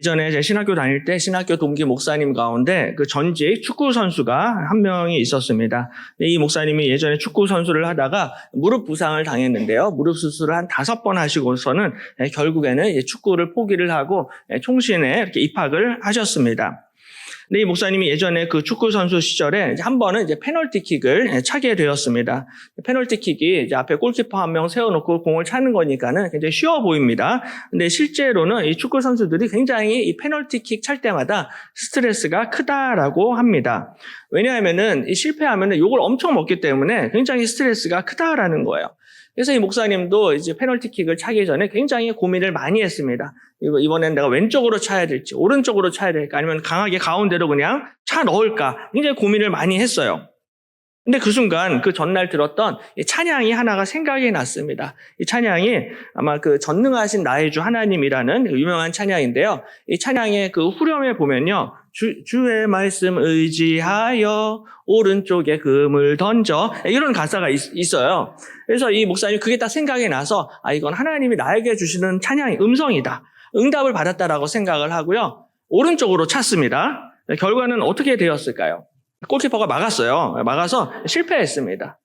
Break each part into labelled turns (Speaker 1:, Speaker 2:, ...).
Speaker 1: 예전에 제 신학교 다닐 때 신학교 동기 목사님 가운데 그 전직 축구 선수가 한 명이 있었습니다. 이 목사님이 예전에 축구 선수를 하다가 무릎 부상을 당했는데요. 무릎 수술을 한 5번 하시고서는 결국에는 축구를 포기를 하고 총신에 이렇게 입학을 하셨습니다. 근데 이 목사님이 예전에 그 축구 선수 시절에 한 번은 이제 페널티킥을 차게 되었습니다. 페널티킥이 이제 앞에 골키퍼 한 명 세워놓고 공을 차는 거니까는 굉장히 쉬워 보입니다. 근데 실제로는 이 축구 선수들이 굉장히 이 페널티킥 찰 때마다 스트레스가 크다라고 합니다. 왜냐하면은 이 실패하면은 욕을 엄청 먹기 때문에 굉장히 스트레스가 크다라는 거예요. 그래서 이 목사님도 이제 페널티킥을 차기 전에 굉장히 고민을 많이 했습니다. 이번엔 내가 왼쪽으로 차야 될지, 오른쪽으로 차야 될까, 아니면 강하게 가운데로 그냥 차 넣을까, 굉장히 고민을 많이 했어요. 근데 그 순간 그 전날 들었던 이 찬양이 하나가 생각이 났습니다. 이 찬양이 아마 그 전능하신 나의 주 하나님이라는 유명한 찬양인데요. 이 찬양의 그 후렴에 보면요. 주의 말씀 의지하여 오른쪽에 금을 던져, 이런 가사가 있어요. 그래서 이 목사님이 그게 딱 생각이 나서 이건 하나님이 나에게 주시는 찬양의 음성이다. 응답을 받았다라고 생각을 하고요. 오른쪽으로 찼습니다. 결과는 어떻게 되었을까요? 골키퍼가 막았어요. 막아서 실패했습니다.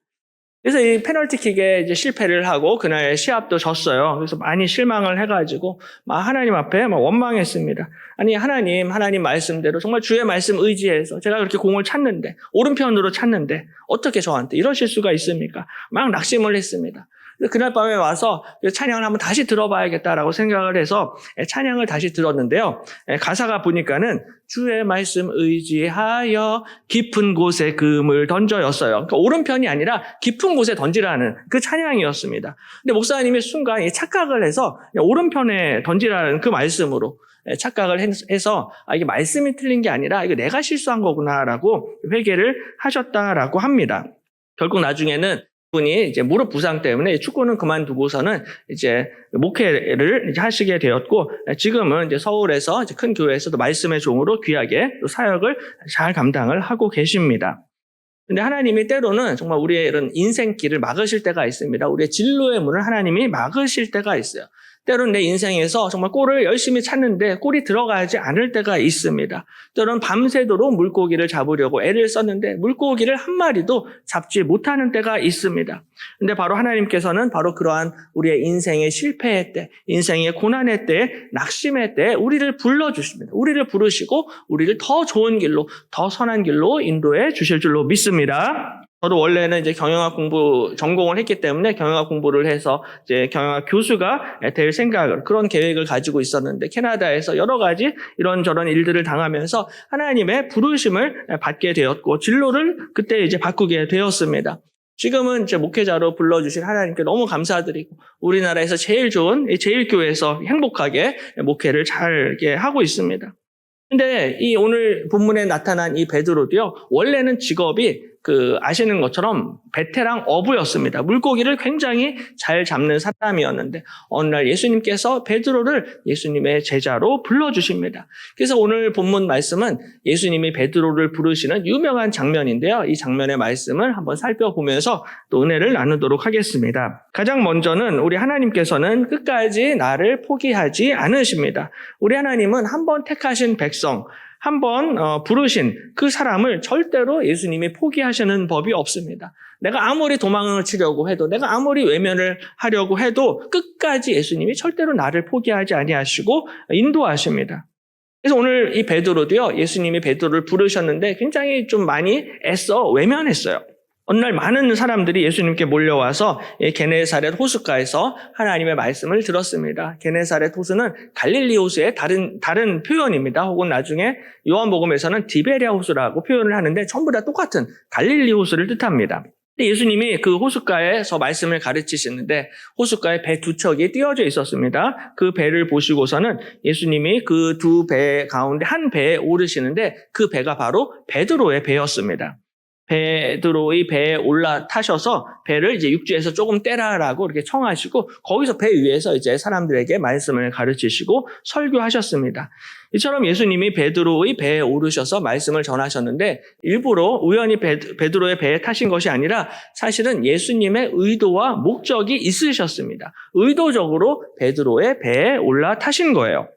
Speaker 1: 그래서 이 페널티킥에 이제 실패를 하고 그날 시합도 졌어요. 그래서 많이 실망을 해가지고 하나님 앞에 원망했습니다. 아니 하나님 말씀대로 정말 주의 말씀 의지해서 제가 그렇게 공을 찼는데 오른편으로 찼는데 어떻게 저한테 이러실 수가 있습니까? 막 낙심을 했습니다. 그날 밤에 와서 찬양을 한번 다시 들어봐야겠다라고 생각을 해서 찬양을 다시 들었는데요. 가사가 보니까는 주의 말씀 의지하여 깊은 곳에 금을 던져였어요. 그러니까 오른편이 아니라 깊은 곳에 던지라는 그 찬양이었습니다. 근데 목사님이 순간 착각을 해서 오른편에 던지라는 그 말씀으로 착각을 해서 이게 말씀이 틀린 게 아니라 이거 내가 실수한 거구나라고 회개를 하셨다라고 합니다. 결국 나중에는 분이 이제 무릎 부상 때문에 축구는 그만두고서는 이제 목회를 이제 하시게 되었고, 지금은 이제 서울에서 이제 큰 교회에서도 말씀의 종으로 귀하게 또 사역을 잘 감당을 하고 계십니다. 근데 하나님이 때로는 정말 우리의 이런 인생길을 막으실 때가 있습니다. 우리의 진로의 문을 하나님이 막으실 때가 있어요. 때로는 내 인생에서 정말 골을 열심히 찾는데 골이 들어가지 않을 때가 있습니다. 때로는 밤새도록 물고기를 잡으려고 애를 썼는데 물고기를 한 마리도 잡지 못하는 때가 있습니다. 근데 바로 하나님께서는 바로 그러한 우리의 인생의 실패의 때, 인생의 고난의 때, 낙심의 때 우리를 불러주십니다. 우리를 부르시고 우리를 더 좋은 길로, 더 선한 길로 인도해 주실 줄로 믿습니다. 저도 원래는 이제 경영학 공부 전공을 했기 때문에 경영학 공부를 해서 이제 경영학 교수가 될 생각을, 그런 계획을 가지고 있었는데 캐나다에서 여러 가지 이런저런 일들을 당하면서 하나님의 부르심을 받게 되었고 진로를 그때 이제 바꾸게 되었습니다. 지금은 이제 목회자로 불러주신 하나님께 너무 감사드리고 우리나라에서 제일 좋은 제일교회에서 행복하게 목회를 잘 하고 있습니다. 근데 이 오늘 본문에 나타난 이 베드로도요, 원래는 직업이 아시는 것처럼 베테랑 어부였습니다. 물고기를 굉장히 잘 잡는 사람이었는데 어느 날 예수님께서 베드로를 예수님의 제자로 불러주십니다. 그래서 오늘 본문 말씀은 예수님이 베드로를 부르시는 유명한 장면인데요. 이 장면의 말씀을 한번 살펴보면서 또 은혜를 나누도록 하겠습니다. 가장 먼저는 우리 하나님께서는 끝까지 나를 포기하지 않으십니다. 우리 하나님은 한번 택하신 백성, 한번 부르신 그 사람을 절대로 예수님이 포기하시는 법이 없습니다. 내가 아무리 도망을 치려고 해도, 내가 아무리 외면을 하려고 해도 끝까지 예수님이 절대로 나를 포기하지 아니하시고 인도하십니다. 그래서 오늘 이 베드로도요, 예수님이 베드로를 부르셨는데 굉장히 좀 많이 애써 외면했어요. 어느 날 많은 사람들이 예수님께 몰려와서 게네사렛 호숫가에서 하나님의 말씀을 들었습니다. 게네사렛 호수는 갈릴리 호수의 다른 표현입니다. 혹은 나중에 요한복음에서는 디베랴 호수라고 표현을 하는데 전부 다 똑같은 갈릴리 호수를 뜻합니다. 예수님이 그 호숫가에서 말씀을 가르치시는데 호숫가에 배 2척이 띄어져 있었습니다. 그 배를 보시고서는 예수님이 그 2배 가운데 한 배에 오르시는데 그 배가 바로 베드로의 배였습니다. 베드로의 배에 올라타셔서 배를 이제 육지에서 조금 떼라라고 이렇게 청하시고 거기서 배 위에서 이제 사람들에게 말씀을 가르치시고 설교하셨습니다. 이처럼 예수님이 베드로의 배에 오르셔서 말씀을 전하셨는데 일부러 우연히 베드로의 배에 타신 것이 아니라 사실은 예수님의 의도와 목적이 있으셨습니다. 의도적으로 베드로의 배에 올라타신 거예요.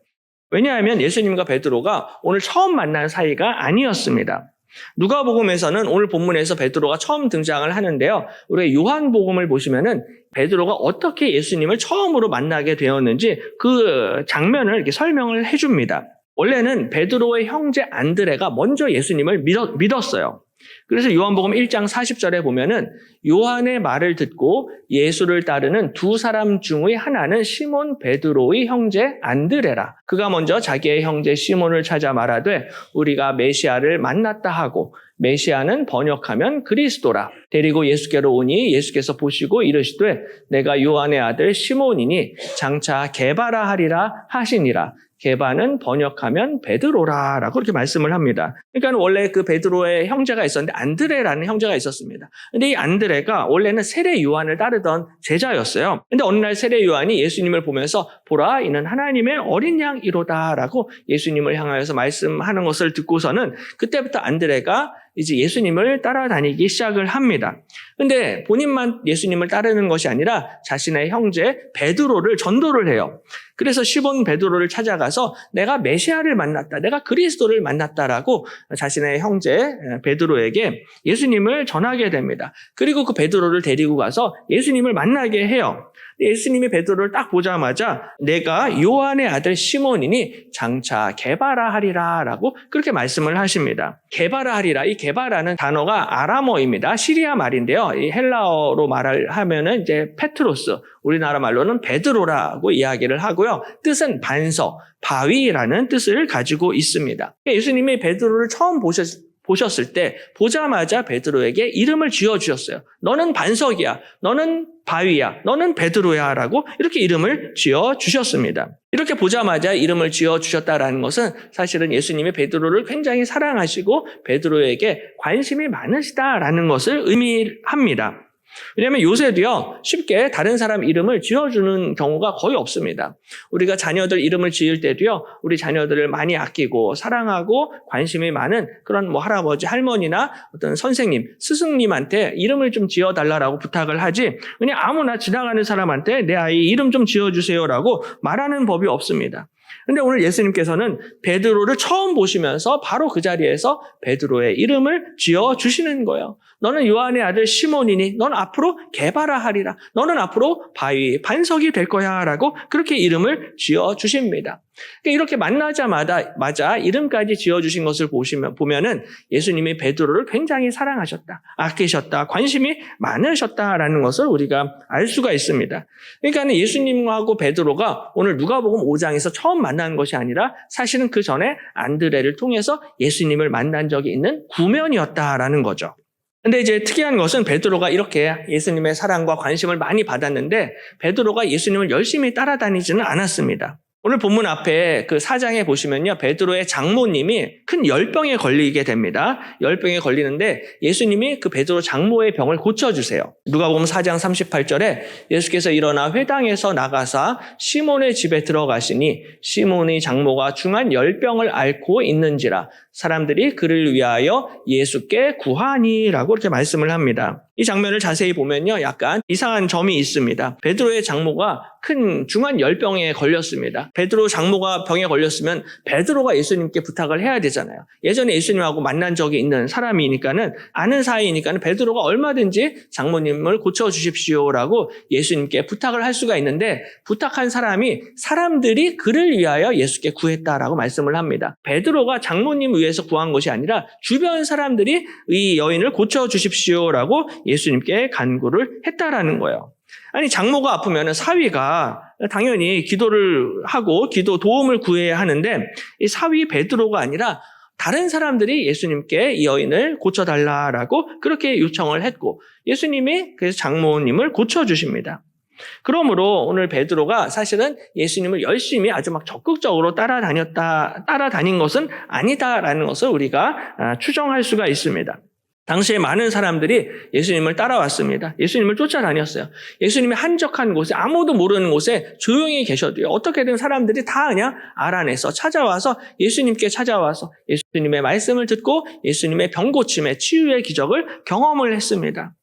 Speaker 1: 왜냐하면 예수님과 베드로가 오늘 처음 만난 사이가 아니었습니다. 누가복음에서는 오늘 본문에서 베드로가 처음 등장을 하는데요. 우리가 요한복음을 보시면은 베드로가 어떻게 예수님을 처음으로 만나게 되었는지 그 장면을 이렇게 설명을 해줍니다. 원래는 베드로의 형제 안드레가 먼저 예수님을 믿었어요. 그래서 요한복음 1장 40절에 보면은 요한의 말을 듣고 예수를 따르는 두 사람 중의 하나는 시몬 베드로의 형제 안드레라. 그가 먼저 자기의 형제 시몬을 찾아 말하되 우리가 메시아를 만났다 하고 메시아는 번역하면 그리스도라. 데리고 예수께로 오니 예수께서 보시고 이르시되 내가 요한의 아들 시몬이니 장차 게바라 하리라 하시니라. 게바는 번역하면 베드로라 라고 이렇게 말씀을 합니다. 그러니까 원래 그 베드로의 형제가 있었는데 안드레라는 형제가 있었습니다. 근데 이 안드레가 원래는 세례 요한을 따르던 제자였어요. 근데 어느 날 세례 요한이 예수님을 보면서 보라 이는 하나님의 어린 양이로다 라고 예수님을 향하여서 말씀하는 것을 듣고서는 그때부터 안드레가 이제 예수님을 따라다니기 시작을 합니다. 근데 본인만 예수님을 따르는 것이 아니라 자신의 형제 베드로를 전도를 해요. 그래서 시몬 베드로를 찾아가서 내가 메시아를 만났다, 내가 그리스도를 만났다라고 자신의 형제 베드로에게 예수님을 전하게 됩니다. 그리고 그 베드로를 데리고 가서 예수님을 만나게 해요. 예수님이 베드로를 딱 보자마자 내가 요한의 아들 시몬이니 장차 게바라 하리라 라고 그렇게 말씀을 하십니다. 게바라 하리라, 이 게바라는 단어가 아람어입니다. 시리아 말인데요. 이 헬라어로 말을 하면은 이제 페트로스, 우리나라 말로는 베드로라고 이야기를 하고요. 뜻은 반석, 바위라는 뜻을 가지고 있습니다. 예수님이 베드로를 처음 보셨을 때 보자마자 베드로에게 이름을 지어주셨어요. 너는 반석이야. 너는 바위야. 너는 베드로야. 라고 이렇게 이름을 지어주셨습니다. 이렇게 보자마자 이름을 지어주셨다라는 것은 사실은 예수님이 베드로를 굉장히 사랑하시고 베드로에게 관심이 많으시다라는 것을 의미합니다. 왜냐하면 요새도요 쉽게 다른 사람 이름을 지어주는 경우가 거의 없습니다. 우리가 자녀들 이름을 지을 때도요 우리 자녀들을 많이 아끼고 사랑하고 관심이 많은 그런 뭐 할아버지 할머니나 어떤 선생님 스승님한테 이름을 좀 지어달라고 부탁을 하지 그냥 아무나 지나가는 사람한테 내 아이 이름 좀 지어주세요라고 말하는 법이 없습니다. 그런데 오늘 예수님께서는 베드로를 처음 보시면서 바로 그 자리에서 베드로의 이름을 지어주시는 거예요. 너는 요한의 아들 시몬이니 넌 앞으로 게바라 하리라. 너는 앞으로 바위, 반석이 될 거야 라고 그렇게 이름을 지어주십니다. 이렇게 만나자마자 이름까지 지어주신 것을 보면은 예수님이 베드로를 굉장히 사랑하셨다, 아끼셨다, 관심이 많으셨다라는 것을 우리가 알 수가 있습니다. 그러니까 예수님하고 베드로가 오늘 누가복음 5장에서 처음 만난 것이 아니라 사실은 그 전에 안드레를 통해서 예수님을 만난 적이 있는 구면이었다라는 거죠. 근데 이제 특이한 것은 베드로가 이렇게 예수님의 사랑과 관심을 많이 받았는데 베드로가 예수님을 열심히 따라다니지는 않았습니다. 오늘 본문 앞에 그 4장에 보시면요. 베드로의 장모님이 큰 열병에 걸리게 됩니다. 열병에 걸리는데 예수님이 그 베드로 장모의 병을 고쳐주세요. 누가복음 4장 38절에 예수께서 일어나 회당에서 나가사 시몬의 집에 들어가시니 시몬의 장모가 중한 열병을 앓고 있는지라 사람들이 그를 위하여 예수께 구하니라고 이렇게 말씀을 합니다. 이 장면을 자세히 보면요. 약간 이상한 점이 있습니다. 베드로의 장모가 큰 중한 열병에 걸렸습니다. 베드로 장모가 병에 걸렸으면 베드로가 예수님께 부탁을 해야 되잖아요. 예전에 예수님하고 만난 적이 있는 사람이니까는 아는 사이니까는 베드로가 얼마든지 장모님을 고쳐주십시오라고 예수님께 부탁을 할 수가 있는데 부탁한 사람이 사람들이 그를 위하여 예수께 구했다라고 말씀을 합니다. 베드로가 장모님 위해서 구한 것이 아니라 주변 사람들이 이 여인을 고쳐주십시오라고 예수님께 간구를 했다라는 거예요. 아니 장모가 아프면 사위가 당연히 기도를 하고 기도 도움을 구해야 하는데 이 사위 베드로가 아니라 다른 사람들이 예수님께 이 여인을 고쳐달라라고 그렇게 요청을 했고 예수님이 그래서 장모님을 고쳐주십니다. 그러므로 오늘 베드로가 사실은 예수님을 열심히 아주 막 적극적으로 따라다닌 것은 아니다라는 것을 우리가 추정할 수가 있습니다. 당시에 많은 사람들이 예수님을 따라왔습니다. 예수님을 쫓아다녔어요. 예수님이 한적한 곳에 아무도 모르는 곳에 조용히 계셔도요. 어떻게든 사람들이 다 그냥 알아내서 찾아와서 예수님께 찾아와서 예수님의 말씀을 듣고 예수님의 병 고침의 치유의 기적을 경험을 했습니다.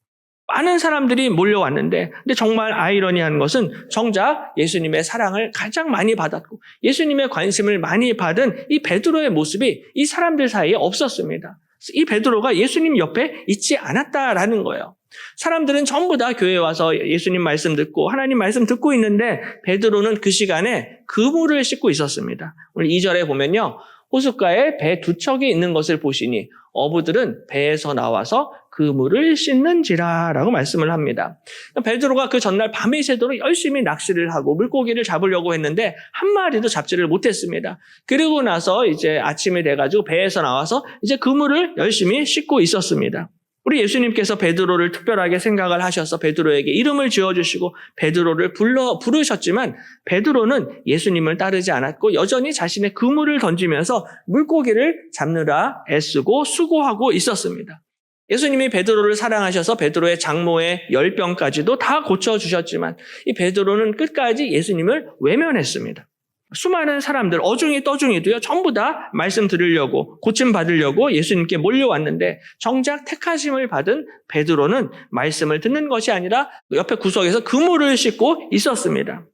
Speaker 1: 많은 사람들이 몰려왔는데, 근데 정말 아이러니한 것은 정작 예수님의 사랑을 가장 많이 받았고 예수님의 관심을 많이 받은 이 베드로의 모습이 이 사람들 사이에 없었습니다. 이 베드로가 예수님 옆에 있지 않았다라는 거예요. 사람들은 전부 다 교회에 와서 예수님 말씀 듣고 하나님 말씀 듣고 있는데 베드로는 그 시간에 그물을 씻고 있었습니다. 오늘 2절에 보면요. 호숫가에 배 두 척이 있는 것을 보시니 어부들은 배에서 나와서 그물을 씻는지라 라고 말씀을 합니다. 베드로가 그 전날 밤이 새도록 열심히 낚시를 하고 물고기를 잡으려고 했는데 한 마리도 잡지를 못했습니다. 그리고 나서 이제 아침이 돼가지고 배에서 나와서 이제 그물을 열심히 씻고 있었습니다. 우리 예수님께서 베드로를 특별하게 생각을 하셔서 베드로에게 이름을 지어주시고 베드로를 부르셨지만 베드로는 예수님을 따르지 않았고 여전히 자신의 그물을 던지면서 물고기를 잡느라 애쓰고 수고하고 있었습니다. 예수님이 베드로를 사랑하셔서 베드로의 장모의 열병까지도 다 고쳐주셨지만 이 베드로는 끝까지 예수님을 외면했습니다. 수많은 사람들, 어중이 떠중이도요, 전부 다 말씀 들으려고, 고침 받으려고 예수님께 몰려왔는데 정작 택하심을 받은 베드로는 말씀을 듣는 것이 아니라 옆에 구석에서 그물을 씻고 있었습니다.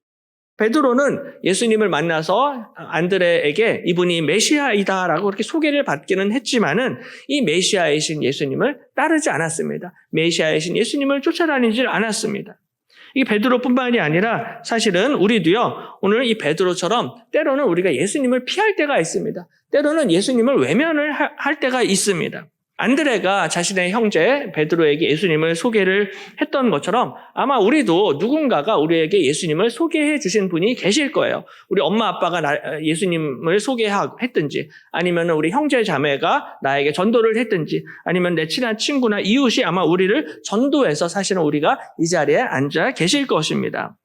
Speaker 1: 베드로는 예수님을 만나서 안드레에게 이분이 메시아이다라고 그렇게 소개를 받기는 했지만은 이 메시아이신 예수님을 따르지 않았습니다. 메시아이신 예수님을 쫓아다니질 않았습니다. 이 베드로뿐만이 아니라 사실은 우리도요, 오늘 이 베드로처럼 때로는 우리가 예수님을 피할 때가 있습니다. 때로는 예수님을 외면을 할 때가 있습니다. 안드레가 자신의 형제 베드로에게 예수님을 소개를 했던 것처럼 아마 우리도 누군가가 우리에게 예수님을 소개해 주신 분이 계실 거예요. 우리 엄마 아빠가 예수님을 소개했든지 아니면 우리 형제 자매가 나에게 전도를 했든지 아니면 내 친한 친구나 이웃이 아마 우리를 전도해서 사실은 우리가 이 자리에 앉아 계실 것입니다.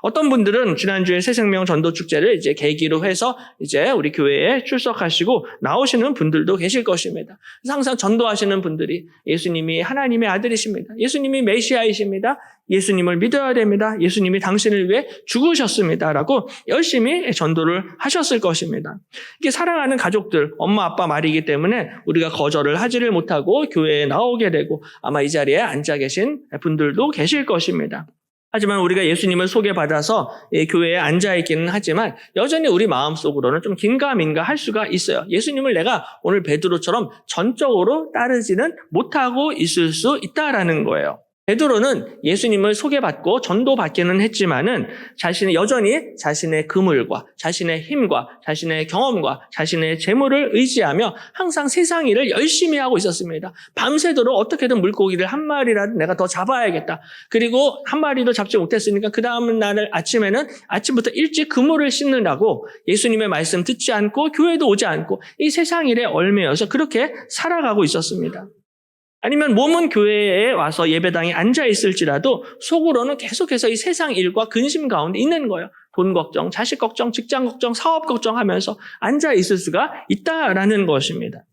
Speaker 1: 어떤 분들은 지난주에 새생명 전도축제를 이제 계기로 해서 이제 우리 교회에 출석하시고 나오시는 분들도 계실 것입니다. 그래서 항상 전도하시는 분들이 예수님이 하나님의 아들이십니다. 예수님이 메시아이십니다. 예수님을 믿어야 됩니다. 예수님이 당신을 위해 죽으셨습니다라고 열심히 전도를 하셨을 것입니다. 이게 사랑하는 가족들, 엄마 아빠 말이기 때문에 우리가 거절을 하지를 못하고 교회에 나오게 되고 아마 이 자리에 앉아 계신 분들도 계실 것입니다. 하지만 우리가 예수님을 소개받아서 교회에 앉아있기는 하지만 여전히 우리 마음속으로는 좀 긴가민가 할 수가 있어요. 예수님을 내가 오늘 베드로처럼 전적으로 따르지는 못하고 있을 수 있다라는 거예요. 베드로는 예수님을 소개받고 전도받기는 했지만은 여전히 자신의 그물과 자신의 힘과 자신의 경험과 자신의 재물을 의지하며 항상 세상 일을 열심히 하고 있었습니다. 밤새도록 어떻게든 물고기를 한 마리라도 내가 더 잡아야겠다. 그리고 한 마리도 잡지 못했으니까 그 다음 날 아침에는 아침부터 일찍 그물을 씻느라고 예수님의 말씀 듣지 않고 교회도 오지 않고 이 세상 일에 얽매여서 그렇게 살아가고 있었습니다. 아니면 몸은 교회에 와서 예배당에 앉아 있을지라도 속으로는 계속해서 이 세상 일과 근심 가운데 있는 거예요. 돈 걱정, 자식 걱정, 직장 걱정, 사업 걱정하면서 앉아 있을 수가 있다라는 것입니다.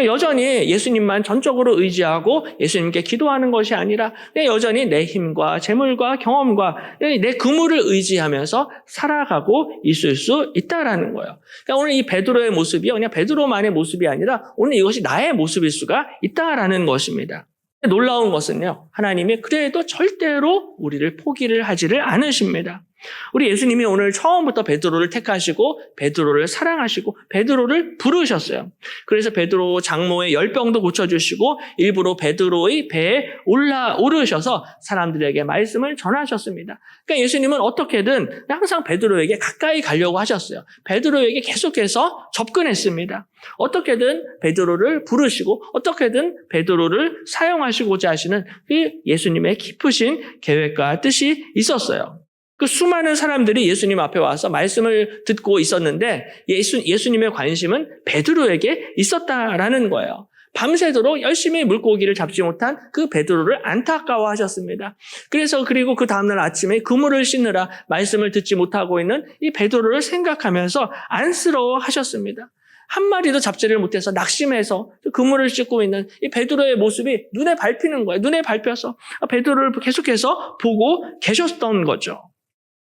Speaker 1: 여전히 예수님만 전적으로 의지하고 예수님께 기도하는 것이 아니라 여전히 내 힘과 재물과 경험과 내 그물을 의지하면서 살아가고 있을 수 있다라는 거예요. 그러니까 오늘 이 베드로의 모습이요, 그냥 베드로만의 모습이 아니라 오늘 이것이 나의 모습일 수가 있다라는 것입니다. 놀라운 것은요, 하나님이 그래도 절대로 우리를 포기를 하지를 않으십니다. 우리 예수님이 오늘 처음부터 베드로를 택하시고 베드로를 사랑하시고 베드로를 부르셨어요. 그래서 베드로 장모의 열병도 고쳐주시고 일부러 베드로의 배에 오르셔서 사람들에게 말씀을 전하셨습니다. 그러니까 예수님은 어떻게든 항상 베드로에게 가까이 가려고 하셨어요. 베드로에게 계속해서 접근했습니다. 어떻게든 베드로를 부르시고 어떻게든 베드로를 사용하시고자 하시는 그 예수님의 깊으신 계획과 뜻이 있었어요. 그 수많은 사람들이 예수님 앞에 와서 말씀을 듣고 있었는데 예수님의 관심은 베드로에게 있었다라는 거예요. 밤새도록 열심히 물고기를 잡지 못한 그 베드로를 안타까워하셨습니다. 그리고 그 다음날 아침에 그물을 씻느라 말씀을 듣지 못하고 있는 이 베드로를 생각하면서 안쓰러워하셨습니다. 한 마리도 잡지를 못해서 낙심해서 그물을 씻고 있는 이 베드로의 모습이 눈에 밟히는 거예요. 눈에 밟혀서 베드로를 계속해서 보고 계셨던 거죠.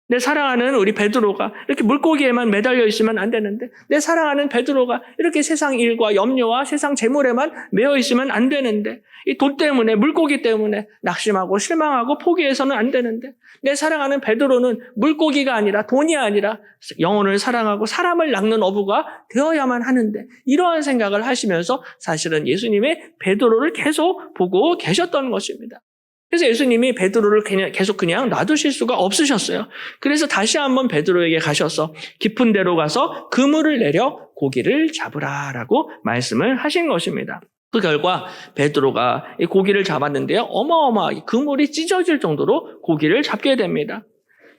Speaker 1: 내 사랑하는 우리 베드로가 이렇게 물고기에만 매달려 있으면 안 되는데, 내 사랑하는 베드로가 이렇게 세상 일과 염려와 세상 재물에만 매여 있으면 안 되는데, 이 돈 때문에, 물고기 때문에 낙심하고 실망하고 포기해서는 안 되는데, 내 사랑하는 베드로는 물고기가 아니라 돈이 아니라 영혼을 사랑하고 사람을 낚는 어부가 되어야만 하는데, 이러한 생각을 하시면서 사실은 예수님의 베드로를 계속 보고 계셨던 것입니다. 그래서 예수님이 베드로를 계속 그냥 놔두실 수가 없으셨어요. 그래서 다시 한번 베드로에게 가셔서 깊은 데로 가서 그물을 내려 고기를 잡으라라고 말씀을 하신 것입니다. 그 결과 베드로가 이 고기를 잡았는데요, 어마어마하게 그물이 찢어질 정도로 고기를 잡게 됩니다.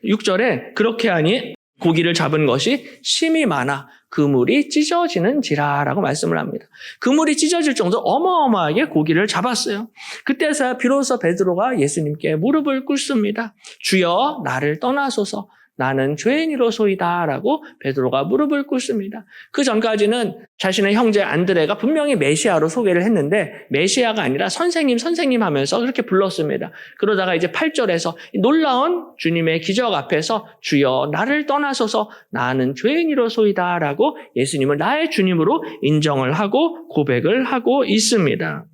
Speaker 1: 6절에 그렇게 하니 고기를 잡은 것이 심이 많아 그물이 찢어지는지라라고 말씀을 합니다. 그물이 찢어질 정도로 어마어마하게 고기를 잡았어요. 그때서야 비로소 베드로가 예수님께 무릎을 꿇습니다. 주여, 나를 떠나소서, 나는 죄인이로소이다 라고 베드로가 무릎을 꿇습니다. 그 전까지는 자신의 형제 안드레가 분명히 메시아로 소개를 했는데 메시아가 아니라 선생님 하면서 그렇게 불렀습니다. 그러다가 이제 8절에서 놀라운 주님의 기적 앞에서 주여, 나를 떠나소서, 나는 죄인이로소이다 라고 예수님을 나의 주님으로 인정을 하고 고백을 하고 있습니다.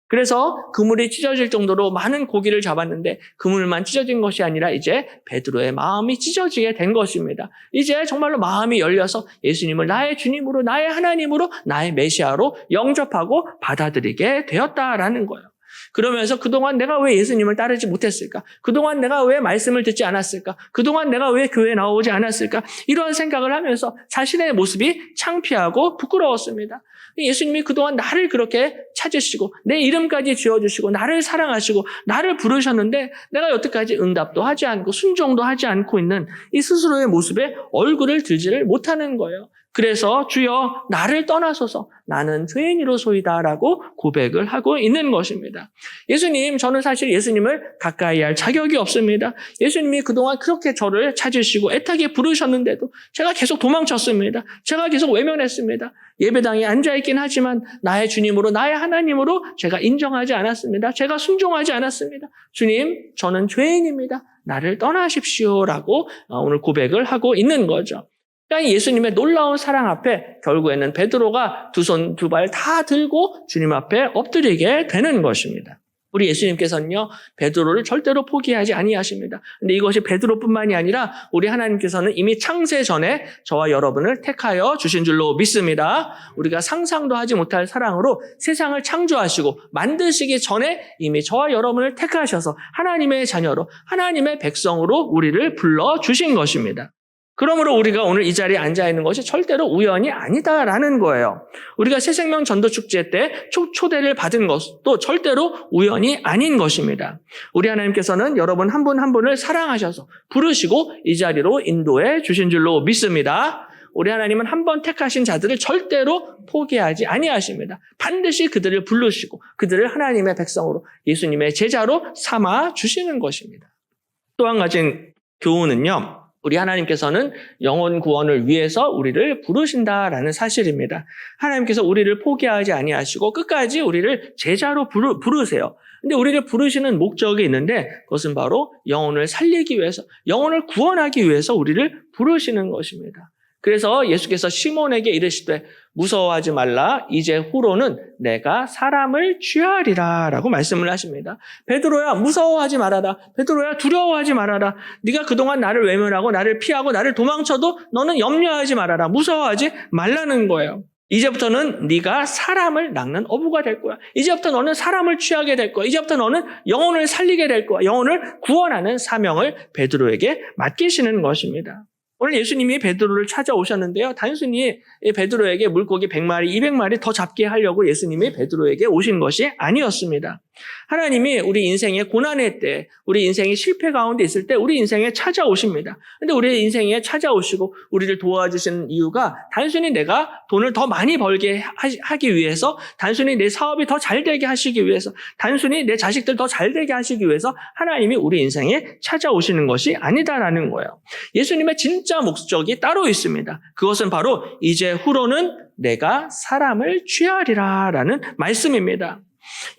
Speaker 1: 그래서 그물이 찢어질 정도로 많은 고기를 잡았는데 그물만 찢어진 것이 아니라 이제 베드로의 마음이 찢어지게 된 것입니다. 이제 정말로 마음이 열려서 예수님을 나의 주님으로, 나의 하나님으로, 나의 메시아로 영접하고 받아들이게 되었다라는 거예요. 그러면서 그동안 내가 왜 예수님을 따르지 못했을까? 그동안 내가 왜 말씀을 듣지 않았을까? 그동안 내가 왜 교회에 나오지 않았을까? 이런 생각을 하면서 자신의 모습이 창피하고 부끄러웠습니다. 예수님이 그동안 나를 그렇게 찾으시고 내 이름까지 지어주시고 나를 사랑하시고 나를 부르셨는데 내가 여태까지 응답도 하지 않고 순종도 하지 않고 있는 이 스스로의 모습에 얼굴을 들지를 못하는 거예요. 그래서 주여, 나를 떠나소서, 나는 죄인이로소이다 라고 고백을 하고 있는 것입니다. 예수님, 저는 사실 예수님을 가까이 할 자격이 없습니다. 예수님이 그동안 그렇게 저를 찾으시고 애타게 부르셨는데도 제가 계속 도망쳤습니다. 제가 계속 외면했습니다. 예배당에 앉아있긴 하지만 나의 주님으로, 나의 하나님으로 제가 인정하지 않았습니다. 제가 순종하지 않았습니다. 주님, 저는 죄인입니다. 나를 떠나십시오 라고 오늘 고백을 하고 있는 거죠. 그러니까 예수님의 놀라운 사랑 앞에 결국에는 베드로가 두 손 두 발 다 들고 주님 앞에 엎드리게 되는 것입니다. 우리 예수님께서는요, 베드로를 절대로 포기하지 아니하십니다. 근데 이것이 베드로뿐만이 아니라 우리 하나님께서는 이미 창세 전에 저와 여러분을 택하여 주신 줄로 믿습니다. 우리가 상상도 하지 못할 사랑으로 세상을 창조하시고 만드시기 전에 이미 저와 여러분을 택하셔서 하나님의 자녀로, 하나님의 백성으로 우리를 불러주신 것입니다. 그러므로 우리가 오늘 이 자리에 앉아있는 것이 절대로 우연이 아니다라는 거예요. 우리가 새생명 전도축제 때 초대를 받은 것도 절대로 우연이 아닌 것입니다. 우리 하나님께서는 여러분 한 분 한 분을 사랑하셔서 부르시고 이 자리로 인도해 주신 줄로 믿습니다. 우리 하나님은 한 번 택하신 자들을 절대로 포기하지 아니하십니다. 반드시 그들을 부르시고 그들을 하나님의 백성으로, 예수님의 제자로 삼아 주시는 것입니다. 또 한 가지 교훈은요, 우리 하나님께서는 영혼 구원을 위해서 우리를 부르신다라는 사실입니다. 하나님께서 우리를 포기하지 아니하시고 끝까지 우리를 제자로 부르세요. 근데 우리를 부르시는 목적이 있는데 그것은 바로 영혼을 살리기 위해서, 영혼을 구원하기 위해서 우리를 부르시는 것입니다. 그래서 예수께서 시몬에게 이르시되 무서워하지 말라, 이제 후로는 내가 사람을 취하리라 라고 말씀을 하십니다. 베드로야, 무서워하지 말아라. 베드로야, 두려워하지 말아라. 네가 그동안 나를 외면하고 나를 피하고 나를 도망쳐도 너는 염려하지 말아라. 무서워하지 말라는 거예요. 이제부터는 네가 사람을 낚는 어부가 될 거야. 이제부터 너는 사람을 취하게 될 거야. 이제부터 너는 영혼을 살리게 될 거야. 영혼을 구원하는 사명을 베드로에게 맡기시는 것입니다. 오늘 예수님이 베드로를 찾아오셨는데요, 단순히 베드로에게 물고기 100마리, 200마리 더 잡게 하려고 예수님이 베드로에게 오신 것이 아니었습니다. 하나님이 우리 인생의 고난의 때, 우리 인생이 실패 가운데 있을 때 우리 인생에 찾아오십니다. 근데 우리 인생에 찾아오시고 우리를 도와주시는 이유가 단순히 내가 돈을 더 많이 벌게 하기 위해서, 단순히 내 사업이 더 잘 되게 하시기 위해서, 단순히 내 자식들 더 잘 되게 하시기 위해서 하나님이 우리 인생에 찾아오시는 것이 아니다라는 거예요. 예수님의 진짜 목적이 따로 있습니다. 그것은 바로 이제 후로는 내가 사람을 취하리라 라는 말씀입니다.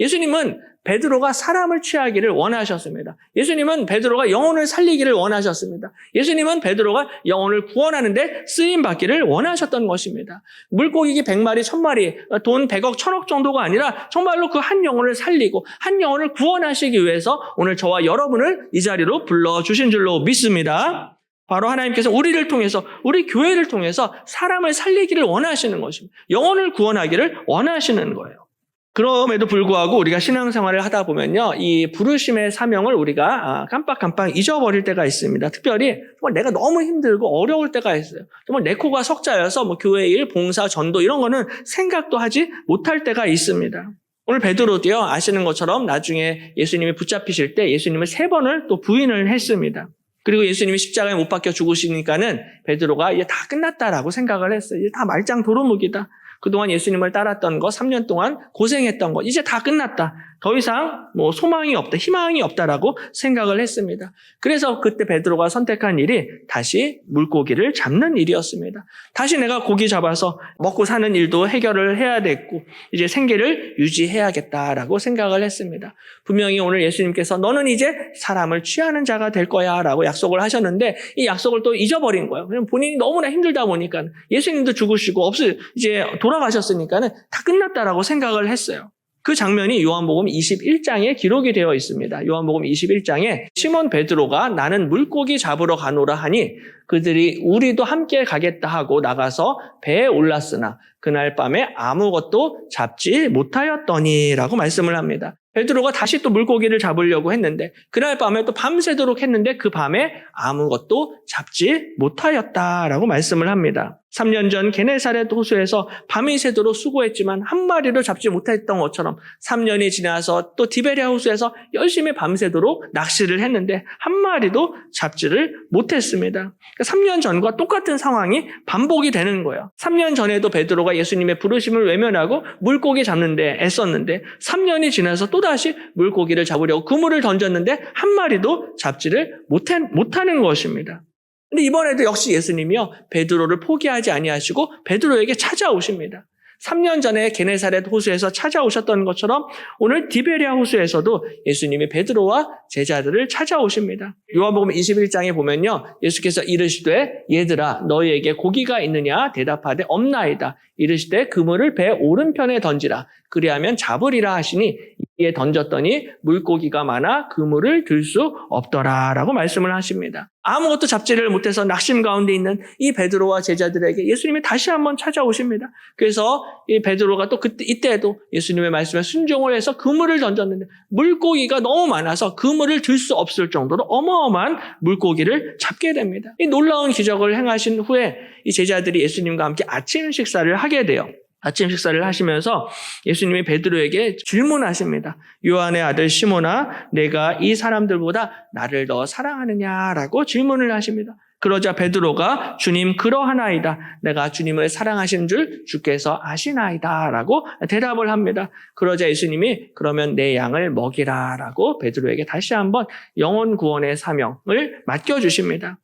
Speaker 1: 예수님은 베드로가 사람을 취하기를 원하셨습니다. 예수님은 베드로가 영혼을 살리기를 원하셨습니다. 예수님은 베드로가 영혼을 구원하는데 쓰임받기를 원하셨던 것입니다. 물고기 100마리, 1000마리, 돈 100억, 1000억 정도가 아니라 정말로 그 한 영혼을 살리고 한 영혼을 구원하시기 위해서 오늘 저와 여러분을 이 자리로 불러주신 줄로 믿습니다. 바로 하나님께서 우리를 통해서, 우리 교회를 통해서 사람을 살리기를 원하시는 것입니다. 영혼을 구원하기를 원하시는 거예요. 그럼에도 불구하고 우리가 신앙생활을 하다 보면요, 이 부르심의 사명을 우리가 깜빡깜빡 잊어버릴 때가 있습니다. 특별히 정말 내가 너무 힘들고 어려울 때가 있어요. 정말 내 코가 석자여서 뭐 교회 일, 봉사, 전도 이런 거는 생각도 하지 못할 때가 있습니다. 오늘 베드로도요, 아시는 것처럼 나중에 예수님이 붙잡히실 때 예수님을 3번을 또 부인을 했습니다. 그리고 예수님이 십자가에 못 박혀 죽으시니까는 베드로가 이제 다 끝났다라고 생각을 했어요. 이제 다 말짱 도루묵이다. 그동안 예수님을 따랐던 거, 3년 동안 고생했던 거, 이제 다 끝났다. 더 이상 뭐 소망이 없다, 희망이 없다라고 생각을 했습니다. 그래서 그때 베드로가 선택한 일이 다시 물고기를 잡는 일이었습니다. 다시 내가 고기 잡아서 먹고 사는 일도 해결을 해야 됐고 이제 생계를 유지해야겠다라고 생각을 했습니다. 분명히 오늘 예수님께서 너는 이제 사람을 취하는 자가 될 거야 라고 약속을 하셨는데 이 약속을 또 잊어버린 거예요. 왜냐면 본인이 너무나 힘들다 보니까 예수님도 죽으시고 이제 돌아가셨으니까는 다 끝났다라고 생각을 했어요. 그 장면이 요한복음 21장에 기록이 되어 있습니다. 요한복음 21장에 시몬 베드로가 나는 물고기 잡으러 가노라 하니 그들이 우리도 함께 가겠다 하고 나가서 배에 올랐으나 그날 밤에 아무것도 잡지 못하였더니라고 말씀을 합니다. 베드로가 다시 또 물고기를 잡으려고 했는데 그날 밤에 또 밤새도록 했는데 그 밤에 아무것도 잡지 못하였다라고 말씀을 합니다. 3년 전 게네사렛 호수에서 밤이 새도록 수고했지만 한 마리도 잡지 못했던 것처럼 3년이 지나서 또 디베랴 호수에서 열심히 밤새도록 낚시를 했는데 한 마리도 잡지를 못했습니다. 3년 전과 똑같은 상황이 반복이 되는 거예요. 3년 전에도 베드로가 예수님의 부르심을 외면하고 물고기 잡는데 애썼는데 3년이 지나서 또다시 물고기를 잡으려고 그물을 던졌는데 한 마리도 잡지를 못하는 것입니다. 근데 이번에도 역시 예수님이요, 베드로를 포기하지 아니하시고 베드로에게 찾아오십니다. 3년 전에 게네사렛 호수에서 찾아오셨던 것처럼 오늘 디베랴 호수에서도 예수님이 베드로와 제자들을 찾아오십니다. 요한복음 21장에 보면요, 예수께서 이르시되 얘들아 너희에게 고기가 있느냐 대답하되 없나이다. 이르시되 그물을 배 오른편에 던지라. 그리하면 잡으리라 하시니 이에 던졌더니 물고기가 많아 그물을 들 수 없더라라고 말씀을 하십니다. 아무것도 잡지를 못해서 낙심 가운데 있는 이 베드로와 제자들에게 예수님이 다시 한번 찾아오십니다. 그래서 이 베드로가 또 이때도 예수님의 말씀에 순종을 해서 그물을 던졌는데 물고기가 너무 많아서 그물을 들 수 없을 정도로 어마어마한 물고기를 잡게 됩니다. 이 놀라운 기적을 행하신 후에 이 제자들이 예수님과 함께 아침 식사를 하게 돼요. 아침 식사를 하시면서 예수님이 베드로에게 질문하십니다. 요한의 아들 시몬아, 내가 이 사람들보다 나를 더 사랑하느냐라고 질문을 하십니다. 그러자 베드로가 주님 그러하나이다. 내가 주님을 사랑하신 줄 주께서 아시나이다 라고 대답을 합니다. 그러자 예수님이 그러면 내 양을 먹이라 라고 베드로에게 다시 한번 영혼 구원의 사명을 맡겨주십니다.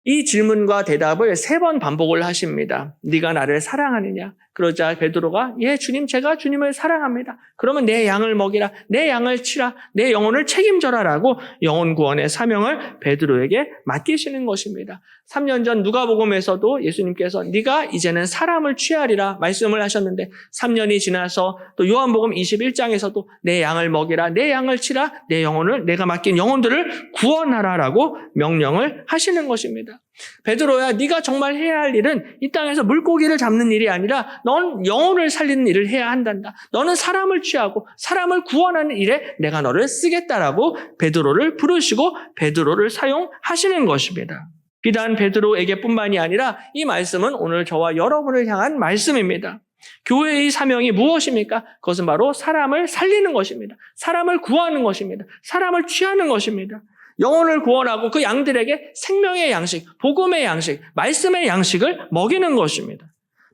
Speaker 1: 이 질문과 대답을 3번 반복을 하십니다. 네가 나를 사랑하느냐? 그러자 베드로가 예 주님 제가 주님을 사랑합니다. 그러면 내 양을 먹이라. 내 양을 치라. 내 영혼을 책임져라 라고 영혼 구원의 사명을 베드로에게 맡기시는 것입니다. 3년 전 누가복음에서도 예수님께서 네가 이제는 사람을 취하리라 말씀을 하셨는데 3년이 지나서 또 요한복음 21장에서도 내 양을 먹이라. 내 양을 치라. 내 영혼을 내가 맡긴 영혼들을 구원하라라고 명령을 하시는 것입니다. 베드로야 네가 정말 해야 할 일은 이 땅에서 물고기를 잡는 일이 아니라 넌 영혼을 살리는 일을 해야 한단다. 너는 사람을 취하고 사람을 구원하는 일에 내가 너를 쓰겠다라고 베드로를 부르시고 베드로를 사용하시는 것입니다. 비단 베드로에게뿐만이 아니라 이 말씀은 오늘 저와 여러분을 향한 말씀입니다. 교회의 사명이 무엇입니까? 그것은 바로 사람을 살리는 것입니다. 사람을 구하는 것입니다. 사람을 취하는 것입니다. 영혼을 구원하고 그 양들에게 생명의 양식, 복음의 양식, 말씀의 양식을 먹이는 것입니다.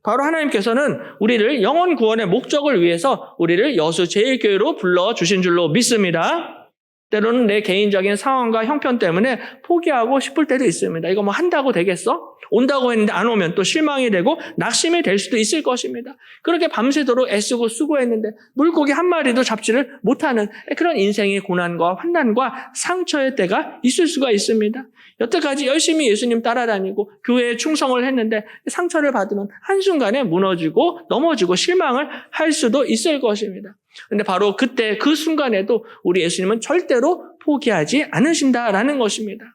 Speaker 1: 바로 하나님께서는 우리를 영혼 구원의 목적을 위해서 우리를 여수 제일교회로 불러주신 줄로 믿습니다. 때로는 내 개인적인 상황과 형편 때문에 포기하고 싶을 때도 있습니다. 이거 뭐 한다고 되겠어? 온다고 했는데 안 오면 또 실망이 되고 낙심이 될 수도 있을 것입니다. 그렇게 밤새도록 애쓰고 수고했는데 물고기 한 마리도 잡지를 못하는 그런 인생의 고난과 환난과 상처의 때가 있을 수가 있습니다. 여태까지 열심히 예수님 따라다니고 교회에 충성을 했는데 상처를 받으면 한순간에 무너지고 넘어지고 실망을 할 수도 있을 것입니다. 근데 바로 그때 그 순간에도 우리 예수님은 절대로 포기하지 않으신다라는 것입니다.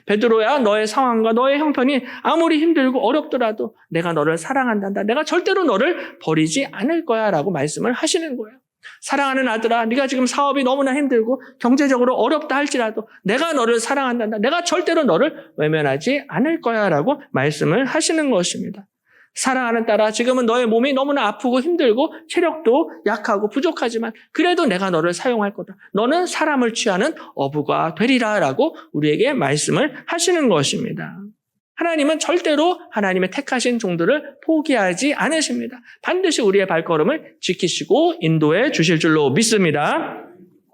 Speaker 1: 베드로야, 너의 상황과 너의 형편이 아무리 힘들고 어렵더라도 내가 너를 사랑한단다. 내가 절대로 너를 버리지 않을 거야 라고 말씀을 하시는 거예요. 사랑하는 아들아, 네가 지금 사업이 너무나 힘들고 경제적으로 어렵다 할지라도 내가 너를 사랑한단다. 내가 절대로 너를 외면하지 않을 거야 라고 말씀을 하시는 것입니다. 사랑하는 딸아, 지금은 너의 몸이 너무나 아프고 힘들고 체력도 약하고 부족하지만 그래도 내가 너를 사용할 거다. 너는 사람을 취하는 어부가 되리라 라고 우리에게 말씀을 하시는 것입니다. 하나님은 절대로 하나님의 택하신 종들을 포기하지 않으십니다. 반드시 우리의 발걸음을 지키시고 인도해 주실 줄로 믿습니다.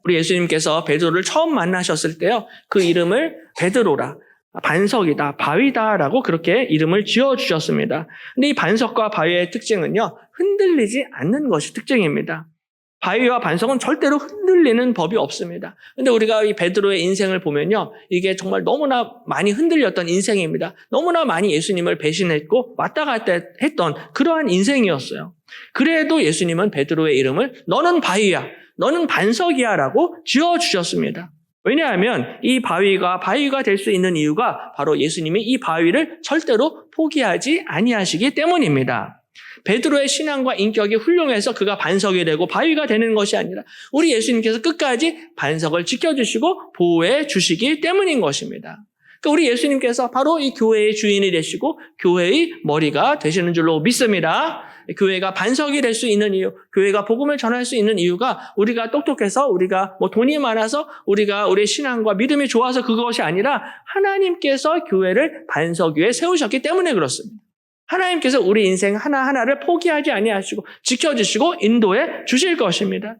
Speaker 1: 우리 예수님께서 베드로를 처음 만나셨을 때요, 그 이름을 베드로라, 반석이다, 바위다라고 그렇게 이름을 지어주셨습니다. 근데 이 반석과 바위의 특징은요, 흔들리지 않는 것이 특징입니다. 바위와 반석은 절대로 흔들리는 법이 없습니다. 근데 우리가 이 베드로의 인생을 보면요, 이게 정말 너무나 많이 흔들렸던 인생입니다. 너무나 많이 예수님을 배신했고 왔다 갔다 했던 그러한 인생이었어요. 그래도 예수님은 베드로의 이름을 너는 바위야, 너는 반석이야 라고 지어주셨습니다. 왜냐하면 이 바위가 될 수 있는 이유가 바로 예수님이 이 바위를 절대로 포기하지 아니하시기 때문입니다. 베드로의 신앙과 인격이 훌륭해서 그가 반석이 되고 바위가 되는 것이 아니라 우리 예수님께서 끝까지 반석을 지켜주시고 보호해 주시기 때문인 것입니다. 그러니까 우리 예수님께서 바로 이 교회의 주인이 되시고 교회의 머리가 되시는 줄로 믿습니다. 교회가 반석이 될 수 있는 이유, 교회가 복음을 전할 수 있는 이유가 우리가 똑똑해서, 우리가 뭐 돈이 많아서, 우리가 우리의 신앙과 믿음이 좋아서 그것이 아니라 하나님께서 교회를 반석 위에 세우셨기 때문에 그렇습니다. 하나님께서 우리 인생 하나하나를 포기하지 아니하시고 지켜주시고 인도해 주실 것입니다.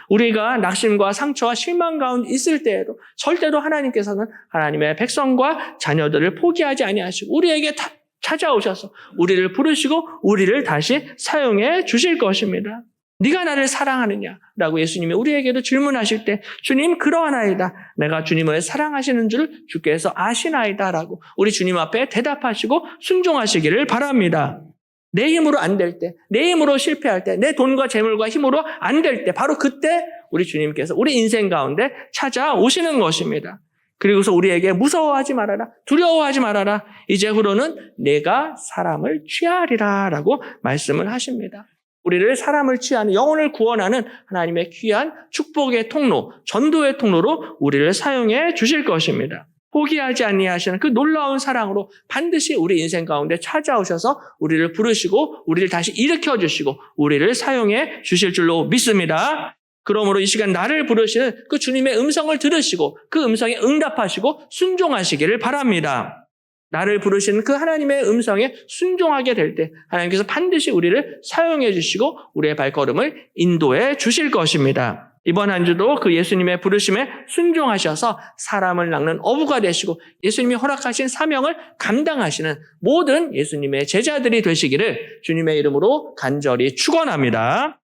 Speaker 1: 우리가 낙심과 상처와 실망 가운데 있을 때에도 절대로 하나님께서는 하나님의 백성과 자녀들을 포기하지 아니하시고 우리에게 찾아오셔서 우리를 부르시고 우리를 다시 사용해 주실 것입니다. 네가 나를 사랑하느냐라고 예수님이 우리에게도 질문하실 때 주님 그러하나이다. 내가 주님을 사랑하시는 줄 주께서 아시나이다 라고 우리 주님 앞에 대답하시고 순종하시기를 바랍니다. 내 힘으로 안 될 때, 내 힘으로 실패할 때, 내 돈과 재물과 힘으로 안 될 때 바로 그때 우리 주님께서 우리 인생 가운데 찾아오시는 것입니다. 그리고서 우리에게 무서워하지 말아라, 두려워하지 말아라. 이제후로는 내가 사람을 취하리라 라고 말씀을 하십니다. 우리를 사람을 취하는, 영혼을 구원하는 하나님의 귀한 축복의 통로, 전도의 통로로 우리를 사용해 주실 것입니다. 포기하지 아니하시는 그 놀라운 사랑으로 반드시 우리 인생 가운데 찾아오셔서 우리를 부르시고 우리를 다시 일으켜 주시고 우리를 사용해 주실 줄로 믿습니다. 그러므로 이 시간 나를 부르시는 그 주님의 음성을 들으시고 그 음성에 응답하시고 순종하시기를 바랍니다. 나를 부르시는 그 하나님의 음성에 순종하게 될 때 하나님께서 반드시 우리를 사용해 주시고 우리의 발걸음을 인도해 주실 것입니다. 이번 한 주도 그 예수님의 부르심에 순종하셔서 사람을 낚는 어부가 되시고 예수님이 허락하신 사명을 감당하시는 모든 예수님의 제자들이 되시기를 주님의 이름으로 간절히 축원합니다.